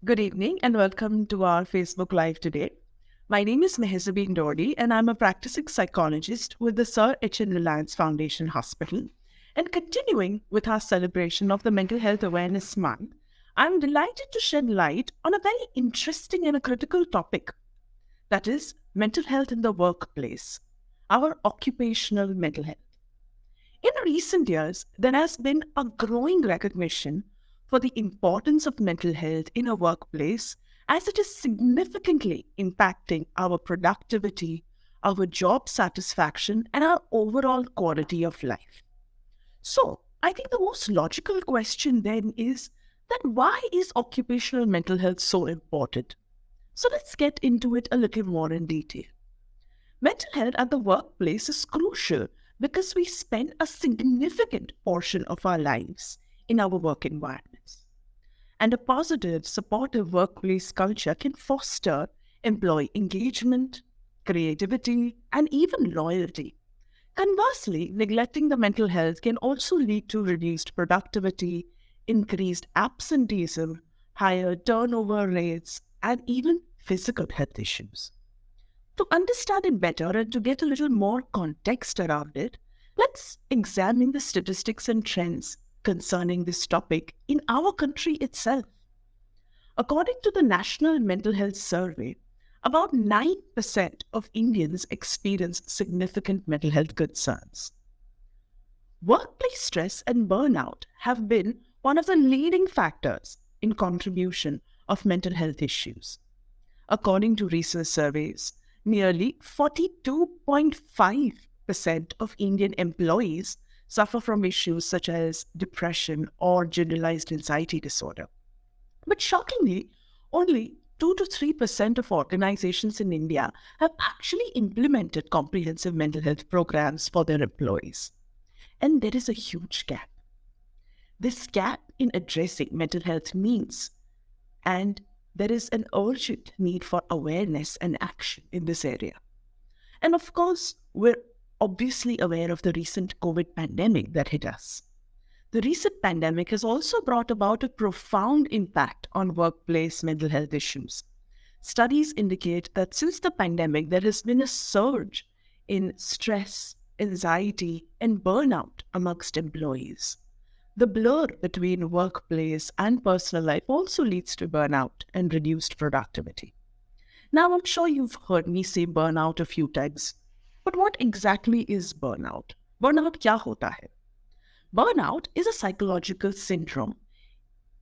Good evening and welcome to our Facebook Live today. My name is Mehezabin Dordi and I'm a practicing psychologist with the Sir H.N. Reliance Foundation Hospital. And continuing with our celebration of the Mental Health Awareness Month, I'm delighted to shed light on a very interesting and a critical topic, that is mental health in the workplace, our occupational mental health. In recent years, there has been a growing recognition for the importance of mental health in a workplace as it is significantly impacting our productivity, our job satisfaction, and our overall quality of life. So, I think the most logical question then is that why is occupational mental health so important? So, let's get into it a little more in detail. Mental health at the workplace is crucial because we spend a significant portion of our lives in our work environments. And a positive, supportive workplace culture can foster employee engagement, creativity, and even loyalty. Conversely, neglecting the mental health can also lead to reduced productivity, increased absenteeism, higher turnover rates, and even physical health issues. To understand it better and to get a little more context around it, let's examine the statistics and trends concerning this topic in our country itself. According to the National Mental Health Survey, about 9% of Indians experience significant mental health concerns. Workplace stress and burnout have been one of the leading factors in contribution of mental health issues. According to recent surveys, nearly 42.5% of Indian employees suffer from issues such as depression or generalized anxiety disorder. But shockingly, only 2 to 3% of organizations in India have actually implemented comprehensive mental health programs for their employees. And there is a huge gap. This gap in addressing mental health needs, and there is an urgent need for awareness and action in this area. And of course, we're obviously aware of the recent COVID pandemic that hit us. The recent pandemic has also brought about a profound impact on workplace mental health issues. Studies indicate that since the pandemic, there has been a surge in stress, anxiety, and burnout amongst employees. The blur between workplace and personal life also leads to burnout and reduced productivity. Now, I'm sure you've heard me say burnout a few times. But what exactly is burnout? Burnout क्या होता है? Burnout is a psychological syndrome,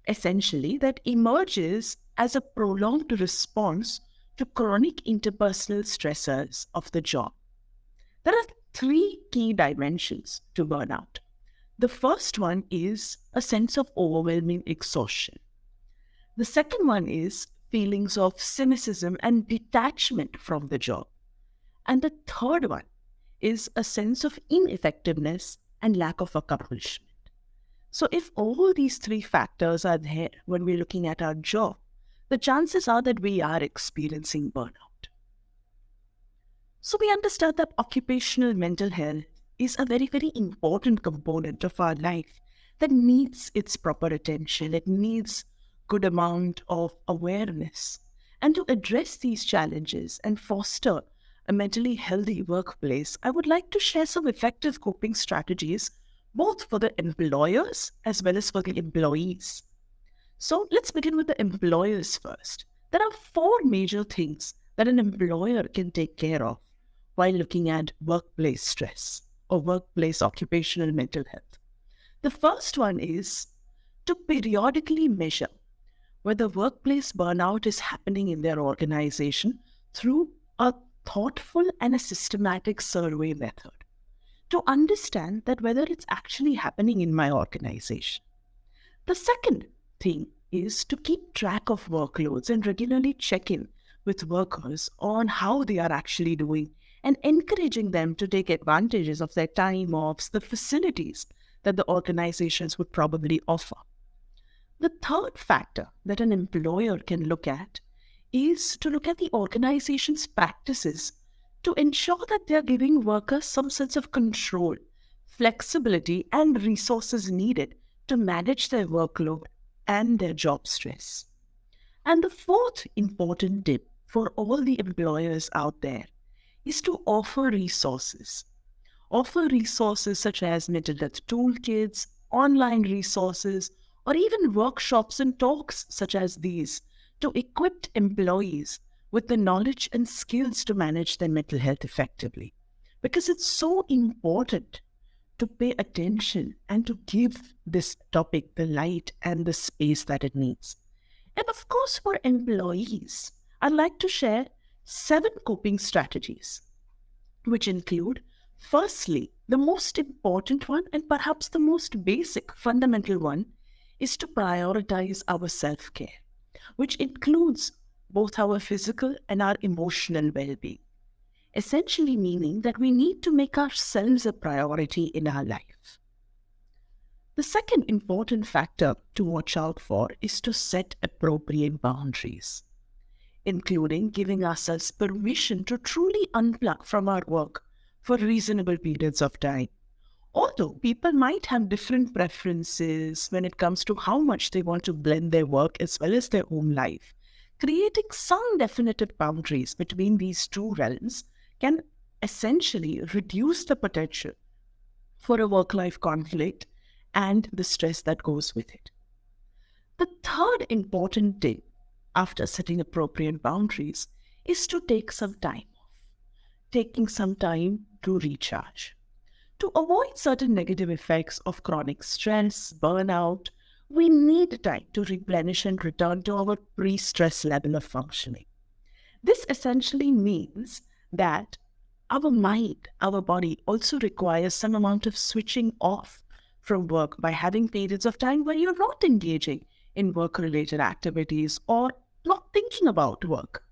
essentially, that emerges as a prolonged response to chronic interpersonal stressors of the job. There are three key dimensions to burnout. The first one is a sense of overwhelming exhaustion. The second one is feelings of cynicism and detachment from the job. And the third one is a sense of ineffectiveness and lack of accomplishment. So if all these three factors are there when we're looking at our job, the chances are that we are experiencing burnout. So we understand that occupational mental health is a very, very important component of our life that needs its proper attention. It needs good amount of awareness. And to address these challenges and foster a mentally healthy workplace, I would like to share some effective coping strategies both for the employers as well as for the employees. So let's begin with the employers first. There are four major things that an employer can take care of while looking at workplace stress or workplace occupational mental health. The first one is to periodically measure whether workplace burnout is happening in their organization through a thoughtful and a systematic survey method to understand that whether it's actually happening in my organization. The second thing is to keep track of workloads and regularly check in with workers on how they are actually doing and encouraging them to take advantages of their time offs, the facilities that the organizations would probably offer. The third factor that an employer can look at is to look at the organization's practices to ensure that they're giving workers some sense of control, flexibility, and resources needed to manage their workload and their job stress. And the fourth important tip for all the employers out there is to offer resources. Offer resources such as mental health toolkits, online resources, or even workshops and talks such as these to equip employees with the knowledge and skills to manage their mental health effectively. Because it's so important to pay attention and to give this topic the light and the space that it needs. And of course, for employees, I'd like to share 7 coping strategies, which include, firstly, the most important one and perhaps the most basic, fundamental one is to prioritize our self care, which includes both our physical and our emotional well being. Essentially, meaning that we need to make ourselves a priority in our life. The second important factor to watch out for is to set appropriate boundaries, including giving ourselves permission to truly unplug from our work for reasonable periods of time. Although people might have different preferences when it comes to how much they want to blend their work as well as their home life, creating some definitive boundaries between these two realms can essentially reduce the potential for a work-life conflict and the stress that goes with it. The third important tip after setting appropriate boundaries is to take some time off, taking some time to recharge. To avoid certain negative effects of chronic stress, burnout, we need time to replenish and return to our pre-stress level of functioning. This essentially means that our mind, our body also requires some amount of switching off from work by having periods of time where you're not engaging in work-related activities or not thinking about work.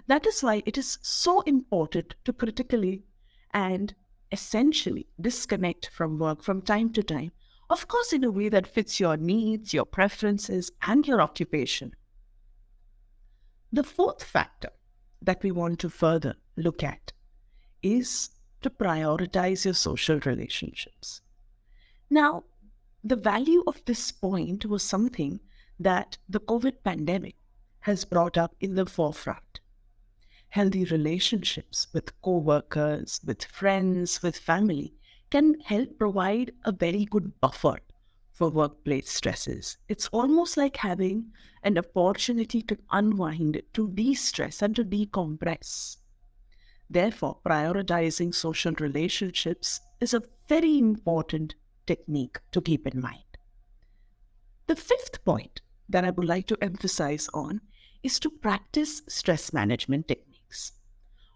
That is why it is so important to critically and essentially disconnect from work from time to time, of course, in a way that fits your needs, your preferences, and your occupation. The fourth factor that we want to further look at is to prioritize your social relationships. Now, the value of this point was something that the COVID pandemic has brought up in the forefront. Healthy relationships with co-workers, with friends, with family can help provide a very good buffer for workplace stresses. It's almost like having an opportunity to unwind, to de-stress, and to decompress. Therefore, prioritizing social relationships is a very important technique to keep in mind. The fifth point that I would like to emphasize on is to practice stress management techniques.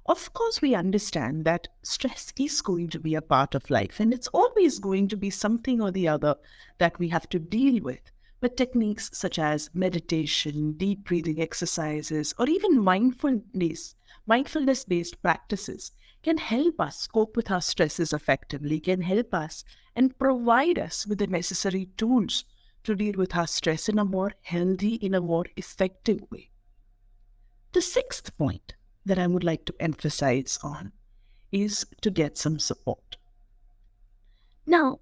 Of course, we understand that stress is going to be a part of life and it's always going to be something or the other that we have to deal with. But techniques such as meditation, deep breathing exercises, or even mindfulness-based practices can help us cope with our stresses effectively, can help us and provide us with the necessary tools to deal with our stress in a more healthy, in a more effective way. The sixth point that I would like to emphasize on is to get some support. Now,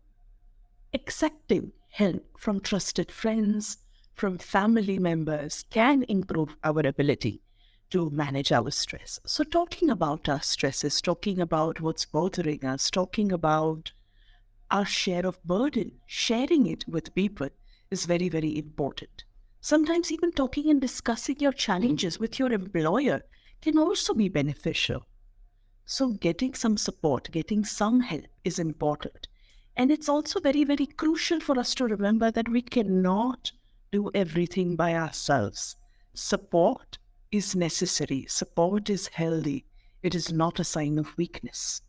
accepting help from trusted friends, from family members can improve our ability to manage our stress. So talking about our stresses, talking about what's bothering us, talking about our share of burden, sharing it with people is very, very important. Sometimes even talking and discussing your challenges with your employer can also be beneficial. So getting some support, getting some help is important. And it's also very, very crucial for us to remember that we cannot do everything by ourselves. Support is necessary. Support is healthy. It is not a sign of weakness.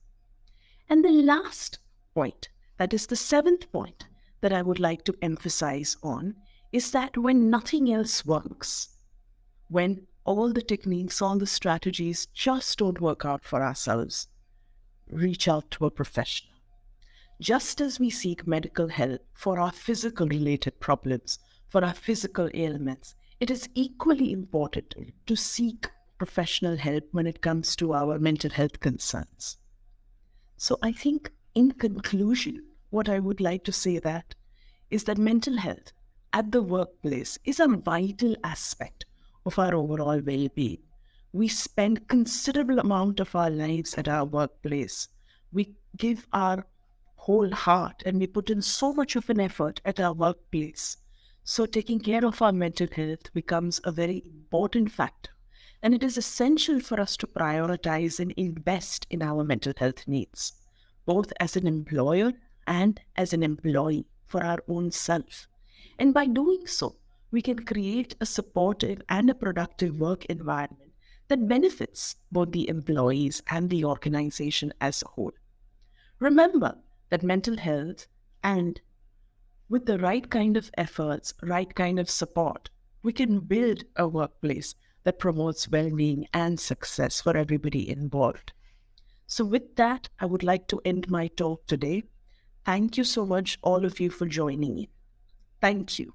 And the last point, that is the seventh point that I would like to emphasize on, is that when nothing else works, when all the techniques, all the strategies just don't work out for ourselves, reach out to a professional. Just as we seek medical help for our physical related problems, for our physical ailments, it is equally important to seek professional help when it comes to our mental health concerns. So I think in conclusion, what I would like to say is that mental health at the workplace is a vital aspect of our overall well-being. We spend considerable amount of our lives at our workplace. We give our whole heart and we put in so much of an effort at our workplace. So taking care of our mental health becomes a very important factor. And it is essential for us to prioritize and invest in our mental health needs, both as an employer and as an employee for our own self. And by doing so, we can create a supportive and a productive work environment that benefits both the employees and the organization as a whole. Remember that mental health, and with the right kind of efforts, right kind of support, we can build a workplace that promotes well being and success for everybody involved. So, with that, I would like to end my talk today. Thank you so much, all of you, for joining me. Thank you.